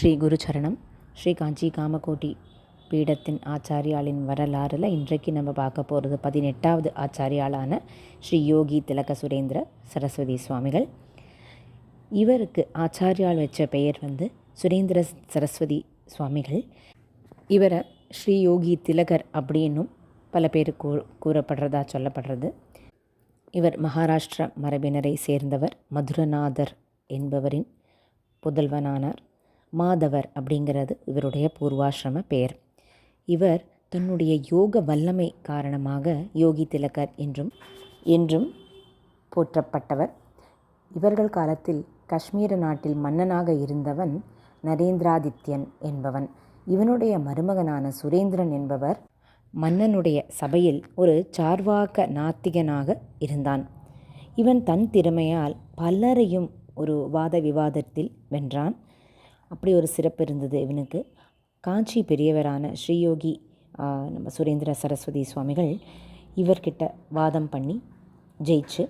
ஸ்ரீ குருச்சரணம். ஸ்ரீ காஞ்சி காமகோட்டி பீடத்தின் ஆச்சாரியாளின் வரலாறில் இன்றைக்கு நம்ம பார்க்க போகிறது 18வது ஆச்சாரியாளான ஸ்ரீ யோகி திலக சுரேந்திர சரஸ்வதி சுவாமிகள். இவருக்கு ஆச்சாரியால் வச்ச பெயர் சுரேந்திர சரஸ்வதி சுவாமிகள். இவரை ஸ்ரீ யோகி திலகர் அப்படின்னும் பல பேர் கூறப்படுறதா சொல்லப்படுறது. இவர் மகாராஷ்டிர மரபினரை சேர்ந்தவர். மதுரநாதர் என்பவரின் புதல்வனானார். மாதவர் அப்படிங்கிறது இவருடைய பூர்வாசிரம பெயர். இவர் தன்னுடைய யோக வல்லமை காரணமாக யோகி திலகர் என்றும் போற்றப்பட்டவர். இவர்கள் காலத்தில் காஷ்மீர நாட்டில் மன்னனாக இருந்தவன் நரேந்திராதித்யன் என்பவன். இவனுடைய மருமகனான சுரேந்திரன் என்பவர் மன்னனுடைய சபையில் ஒரு சார்வாக நாத்திகனாக இருந்தான். இவன் தன் திறமையால் பலரையும் ஒரு வாத விவாதத்தில் வென்றான். அப்படி ஒரு சிறப்பு இருந்தது இவனுக்கு. காஞ்சி பெரியவரான ஸ்ரீயோகி நம்ம சுரேந்திர சரஸ்வதி சுவாமிகள் இவர்கிட்ட வாதம் பண்ணி ஜெயிச்சு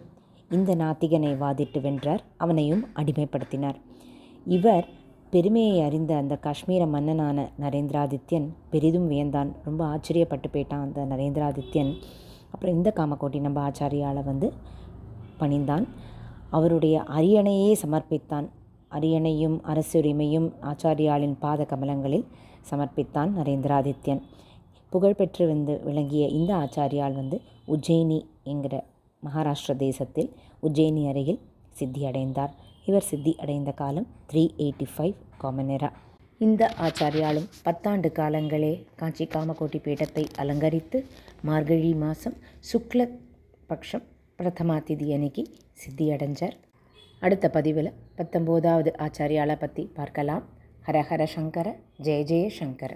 இந்த நாத்திகனை வாதிட்டு வென்றார். அவனையும் அடிமைப்படுத்தினார். இவர் பெருமையை அறிந்த அந்த காஷ்மீர மன்னனான நரேந்திராதித்யன் பெரிதும் வியந்தான். ரொம்ப ஆச்சரியப்பட்டு போயிட்டான் அந்த நரேந்திராதித்யன். அப்புறம் இந்த காமகோட்டி நம்ம ஆச்சாரியால் பணிந்தான். அவருடைய அரியணையே சமர்ப்பித்தான். அரியணையும் அரசுரிமையும் ஆச்சாரியாளின் பாத கமலங்களில் சமர்ப்பித்தான் நரேந்திராதித்யன். புகழ்பெற்று விளங்கிய இந்த ஆச்சாரியால் உஜ்ஜயினி என்கிற மகாராஷ்டிர தேசத்தில் உஜ்ஜயினி அருகில் சித்தி அடைந்தார். இவர் சித்தி அடைந்த காலம் 385 காமன் எரா. இந்த ஆச்சாரியாலும் 10 ஆண்டு காலங்களே காஞ்சி காமகோட்டி பீடத்தை அலங்கரித்து மார்கழி மாதம் சுக்ல பக்ஷம் பிரதமா திதி அன்னைக்கு சித்தி அடைஞ்சார். அடுத்த பதிவில் 19வது ஆச்சாரியாலை பற்றி பார்க்கலாம். ஹர ஹர சங்கர, ஜெய ஜெய சங்கர.